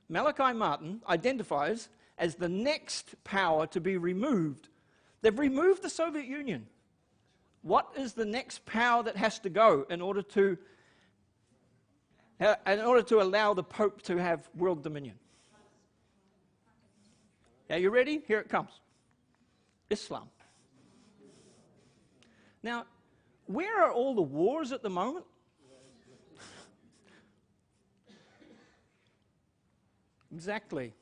Malachi Martin identifies as the next power to be removed? They've removed the Soviet Union. What is the next power that has to go in order to allow the Pope to have world dominion? Are you ready? Here it comes. Islam. Now, where are all the wars at the moment? Exactly.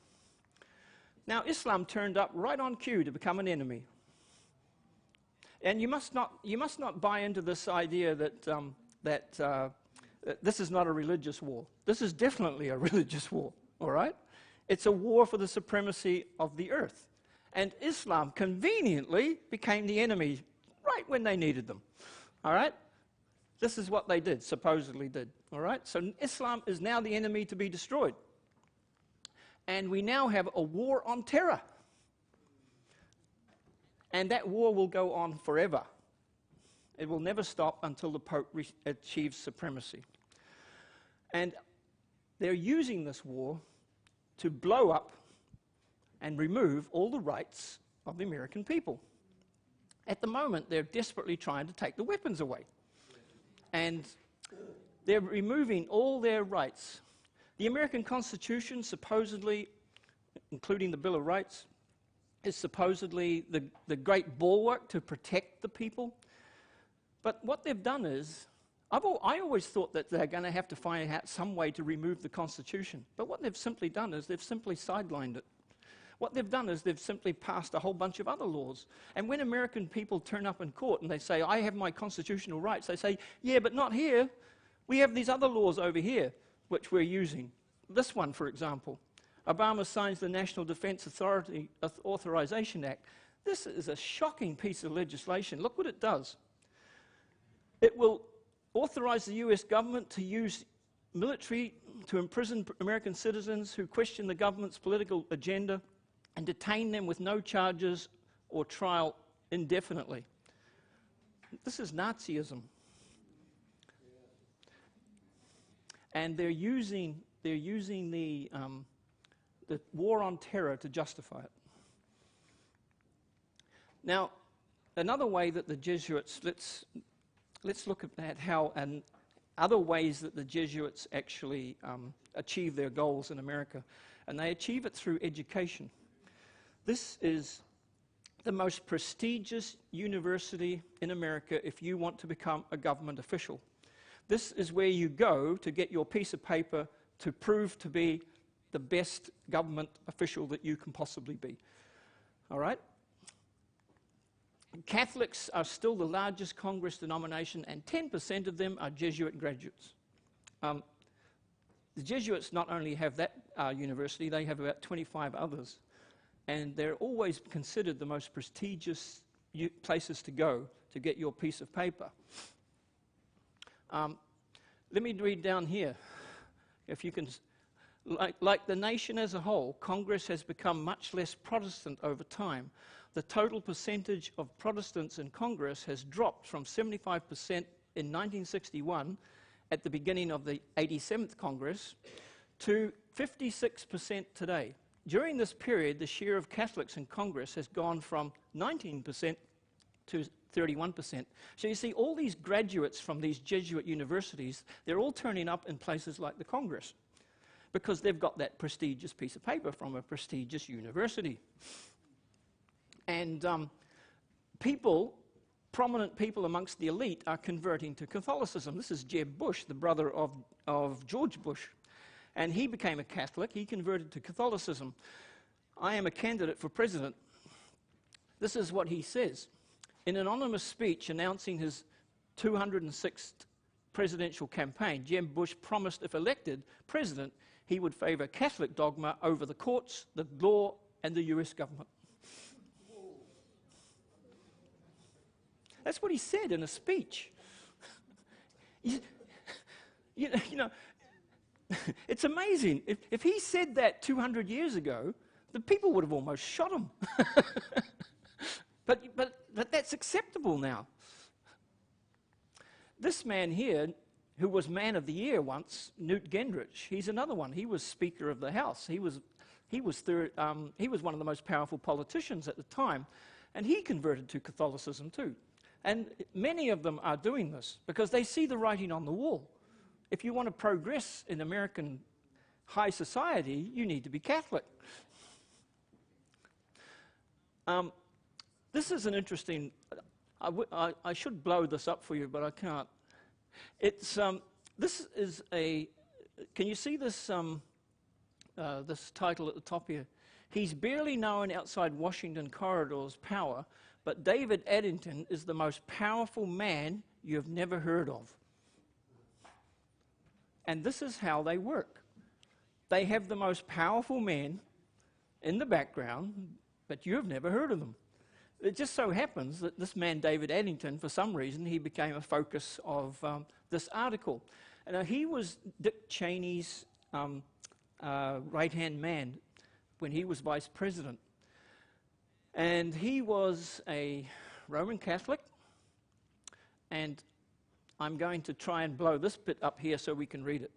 Now, Islam turned up right on cue to become an enemy. And you must not buy into this idea that this is not a religious war. This is definitely a religious war, all right? It's a war for the supremacy of the earth. And Islam conveniently became the enemy right when they needed them, all right? This is what they did, supposedly did, all right? So Islam is now the enemy to be destroyed. And we now have a war on terror. And that war will go on forever. It will never stop until the Pope achieves supremacy. And they're using this war to blow up and remove all the rights of the American people. At the moment, they're desperately trying to take the weapons away. And they're removing all their rights. The American Constitution, supposedly, including the Bill of Rights, is supposedly the great bulwark to protect the people. But what they've done is, I always thought that they're going to have to find out some way to remove the Constitution. But what they've simply done is they've simply sidelined it. What they've done is they've simply passed a whole bunch of other laws. And when American people turn up in court and they say, I have my constitutional rights, they say, yeah, but not here. We have these other laws over here, which we're using. This one, for example. Obama signs the National Defense Authorization Act. This is a shocking piece of legislation. Look what it does. It will authorize the US government to use military to imprison American citizens who question the government's political agenda and detain them with no charges or trial indefinitely. This is Nazism. And they're using the war on terror to justify it. Now, another way that the Jesuits, let's look at how and other ways that the Jesuits actually achieve their goals in America. And they achieve it through education. This is the most prestigious university in America if you want to become a government official. This is where you go to get your piece of paper to prove to be the best government official that you can possibly be. All right? Catholics are still the largest Congress denomination, and 10% of them are Jesuit graduates. The Jesuits not only have that university, they have about 25 others. And they're always considered the most prestigious places to go to get your piece of paper. Let me read down here. If you can, like the nation as a whole, Congress has become much less Protestant over time. The total percentage of Protestants in Congress has dropped from 75% in 1961 at the beginning of the 87th Congress to 56% today. During this period, the share of Catholics in Congress has gone from 19% to 31%. So you see, all these graduates from these Jesuit universities, they're all turning up in places like the Congress because they've got that prestigious piece of paper from a prestigious university. And prominent people amongst the elite are converting to Catholicism. This is Jeb Bush, the brother of George Bush. And he became a Catholic. He converted to Catholicism. I am a candidate for president. This is what he says. In an anonymous speech announcing his 206th presidential campaign, Jeb Bush promised if elected president, he would favor Catholic dogma over the courts, the law, and the US government. That's what he said in a speech. You know, it's amazing. If he said that 200 years ago, the people would have almost shot him. But that's acceptable now. This man here, who was Man of the Year once, Newt Gingrich, he's another one. He was Speaker of the House. He was one of the most powerful politicians at the time, and he converted to Catholicism too. And many of them are doing this because they see the writing on the wall. If you want to progress in American high society, you need to be Catholic. This is an interesting, I should blow this up for you, but I can't. It's, this is a, can you see this, this title at the top here? He's barely known outside Washington corridors power, but David Addington is the most powerful man you've never heard of. And this is how they work. They have the most powerful men in the background, but you've never heard of them. It just so happens that this man, David Addington, for some reason, he became a focus of this article. And he was Dick Cheney's right-hand man when he was vice president. And he was a Roman Catholic. And I'm going to try and blow this bit up here so we can read it.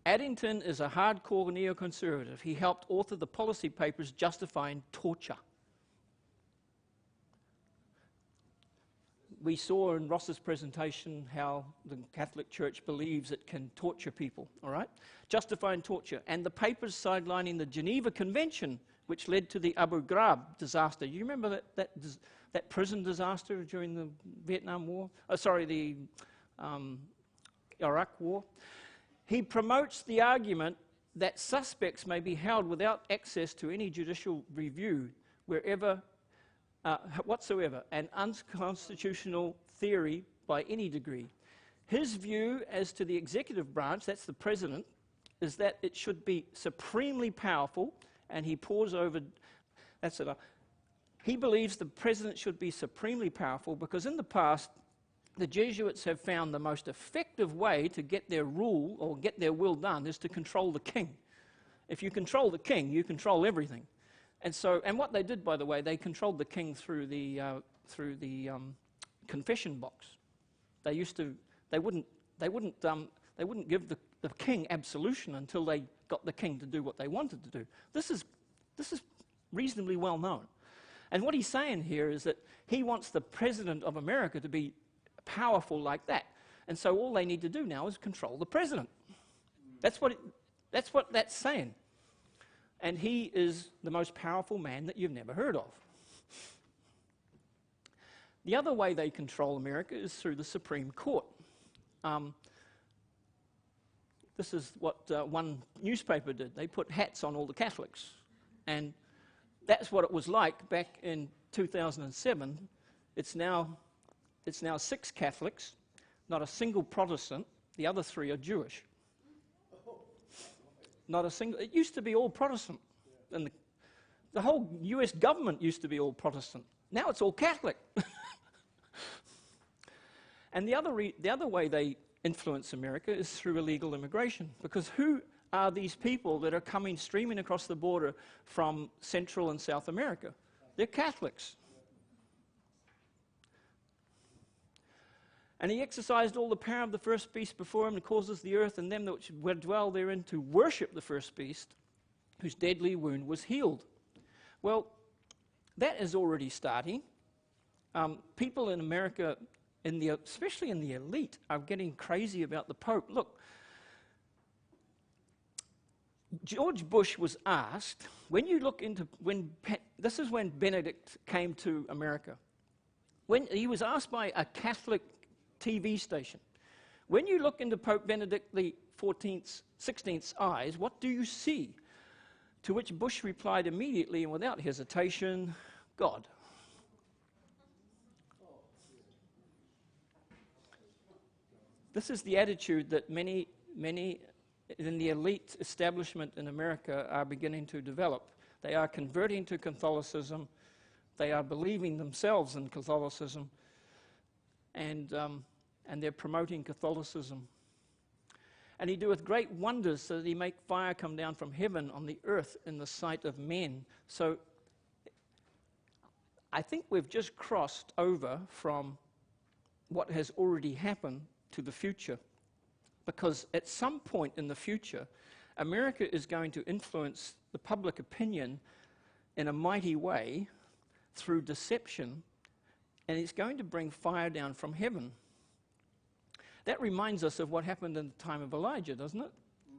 Addington is a hardcore neoconservative. He helped author the policy papers justifying torture. We saw in Ross's presentation how the Catholic Church believes it can torture people, all right? Justifying torture. And the papers sidelining the Geneva Convention, which led to the Abu Ghraib disaster. You remember that prison disaster during the Vietnam War? The Iraq War? He promotes the argument that suspects may be held without access to any judicial review wherever whatsoever, an unconstitutional theory by any degree. His view as to the executive branch, that's the president, is that it should be supremely powerful, and he pores over, that's it. He believes the president should be supremely powerful because in the past, the Jesuits have found the most effective way to get their rule or get their will done is to control the king. If you control the king, you control everything. And so, and what they did, by the way, they controlled the king through the confession box. They wouldn't give the king absolution until they got the king to do what they wanted to do. This is reasonably well known. And what he's saying here is that he wants the president of America to be powerful like that. And so all they need to do now is control the president. That's what that's saying. And he is the most powerful man that you've never heard of. The other way they control America is through the Supreme Court. This is what one newspaper did. They put hats on all the Catholics. And that's what it was like back in 2007. It's now 6 Catholics, not a single Protestant. The other 3 are Jewish. Not a single. It used to be all Protestant. And the whole US government used to be all Protestant. Now it's all Catholic. And the other way they influence America is through illegal immigration. Because who are these people that are coming streaming across the border from Central and South America? They're Catholics. And he exercised all the power of the first beast before him, and causes the earth and them that dwell therein to worship the first beast, whose deadly wound was healed. Well, that is already starting. People in America, especially in the elite, are getting crazy about the Pope. Look, George Bush was asked, when you look into, this is when Benedict came to America. When he was asked by a Catholic TV station, when you look into Pope Benedict the 16th's eyes, what do you see? To which Bush replied immediately and without hesitation, God. This is the attitude that many in the elite establishment in America are beginning to develop. They are converting to Catholicism. They are believing themselves in Catholicism, and they're promoting Catholicism. And he doeth great wonders, so that he make fire come down from heaven on the earth in the sight of men. So I think we've just crossed over from what has already happened to the future. Because at some point in the future, America is going to influence the public opinion in a mighty way through deception, and it's going to bring fire down from heaven. That reminds us of what happened in the time of Elijah, doesn't it?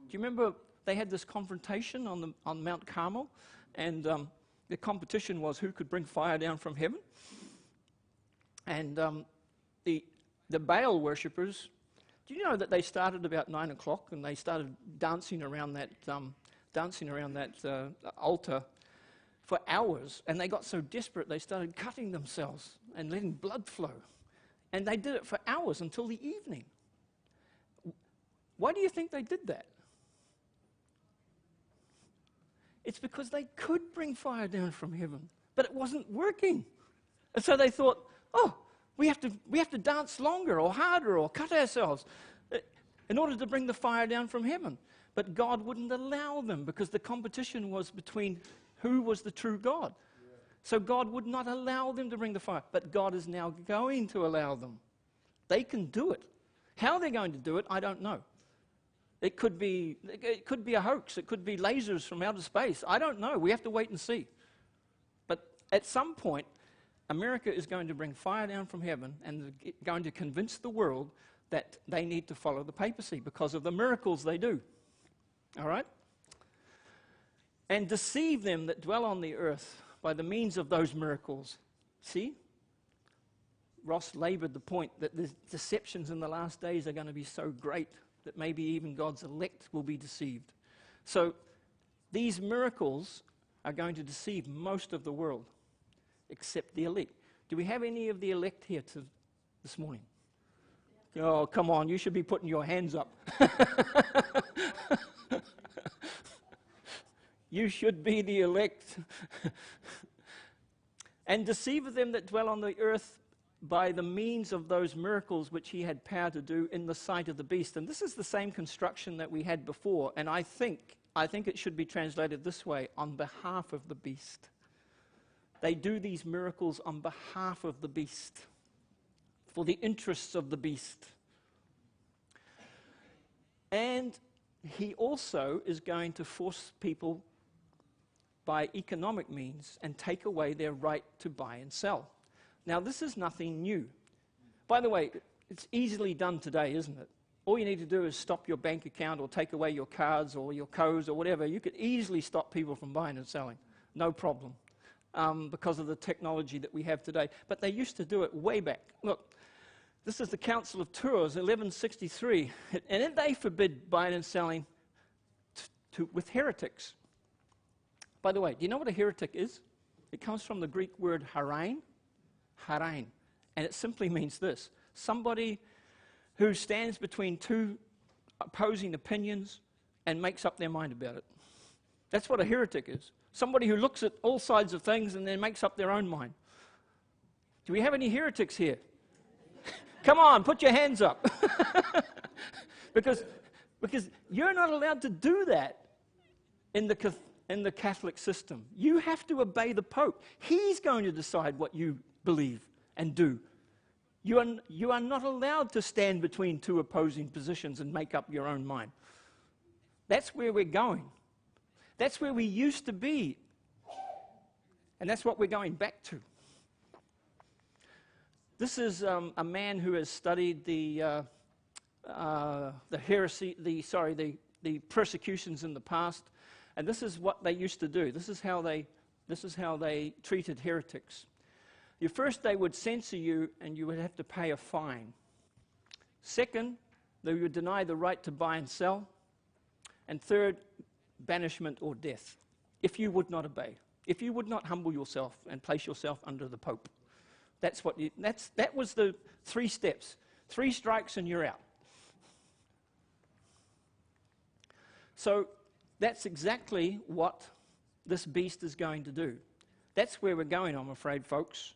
Do you remember they had this confrontation on Mount Carmel, and the competition was who could bring fire down from heaven? And the Baal worshippers, do you know that they started about 9 o'clock and they started dancing around that altar for hours, and they got so desperate they started cutting themselves and letting blood flow. And they did it for hours until the evening. Why do you think they did that? It's because they could bring fire down from heaven, but it wasn't working. And so they thought, oh, we have to dance longer or harder or cut ourselves in order to bring the fire down from heaven. But God wouldn't allow them, because the competition was between who was the true God. Yeah. So God would not allow them to bring the fire. But God is now going to allow them. They can do it. How they're going to do it, I don't know. It could be a hoax. It could be lasers from outer space. I don't know. We have to wait and see. But at some point, America is going to bring fire down from heaven and going to convince the world that they need to follow the papacy because of the miracles they do. All right? And deceive them that dwell on the earth by the means of those miracles. See? Ross labored the point that the deceptions in the last days are going to be so great that maybe even God's elect will be deceived. So these miracles are going to deceive most of the world, except the elect. Do we have any of the elect here this morning? Oh, come on, you should be putting your hands up. You should be the elect. And deceiveth them that dwell on the earth by the means of those miracles which he had power to do in the sight of the beast. And this is the same construction that we had before, and I think it should be translated this way: on behalf of the beast. They do these miracles on behalf of the beast, for the interests of the beast. And he also is going to force people by economic means and take away their right to buy and sell. Now, this is nothing new. By the way, it's easily done today, isn't it? All you need to do is stop your bank account or take away your cards or your codes or whatever. You could easily stop people from buying and selling. No problem. Because of the technology that we have today. But they used to do it way back. Look, this is the Council of Tours, 1163. And then they forbid buying and selling with heretics. By the way, do you know what a heretic is? It comes from the Greek word harein. Harein. And it simply means this: somebody who stands between two opposing opinions and makes up their mind about it. That's what a heretic is. Somebody who looks at all sides of things and then makes up their own mind. Do we have any heretics here? Come on, put your hands up. because you're not allowed to do that in the Catholic system. You have to obey the Pope. He's going to decide what you believe and do. You are not allowed to stand between two opposing positions and make up your own mind. That's where we're going. That's where we used to be. And that's what we're going back to. This is a man who has studied the persecutions in the past, and this is what they used to do. This is how they treated heretics. First, they would censor you, and you would have to pay a fine. Second, they would deny the right to buy and sell. And third, banishment or death, if you would not obey, if you would not humble yourself and place yourself under the Pope. That was the 3 steps. 3 strikes and you're out. So that's exactly what this beast is going to do. That's where we're going, I'm afraid, folks.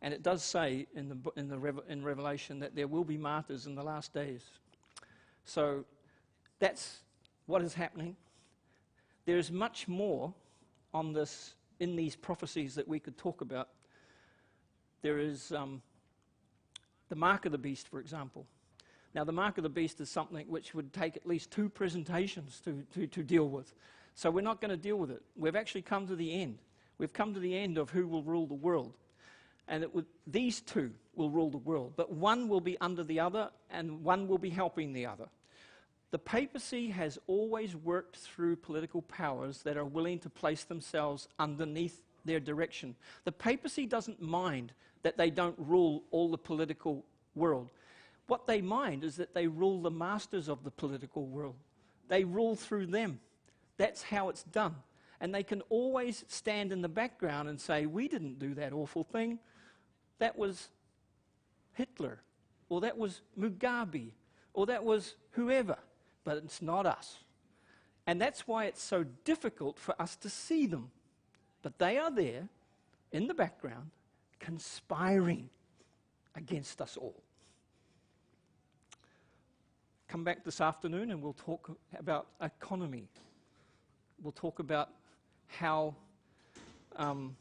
And it does say in Revelation that there will be martyrs in the last days. So that's what is happening. There's much more on this in these prophecies that we could talk about. There is the mark of the beast, for example. Now, the mark of the beast is something which would take at least 2 presentations to deal with. So we're not going to deal with it. We've actually come to the end. We've come to the end of who will rule the world. And these 2 will rule the world. But one will be under the other, and one will be helping the other. The papacy has always worked through political powers that are willing to place themselves underneath their direction. The papacy doesn't mind that they don't rule all the political world. What they mind is that they rule the masters of the political world. They rule through them. That's how it's done. And they can always stand in the background and say, we didn't do that awful thing. That was Hitler, or that was Mugabe, or that was whoever. But it's not us. And that's why it's so difficult for us to see them. But they are there, in the background, conspiring against us all. Come back this afternoon and we'll talk about economy. We'll talk about how the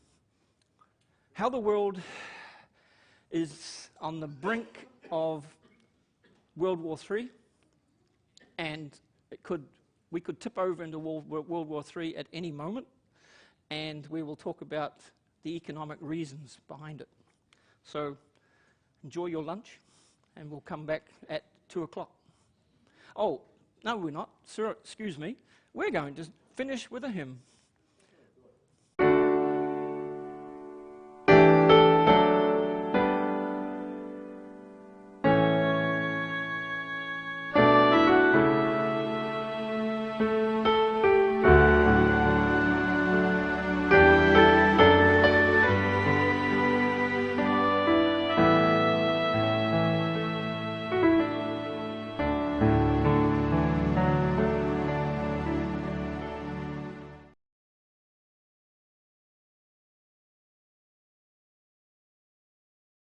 world is on the brink of World War III, and we could tip over into World War III at any moment, and we will talk about the economic reasons behind it. So enjoy your lunch, and we'll come back at 2 o'clock. Oh, no, we're not. Sir, excuse me. We're going to finish with a hymn.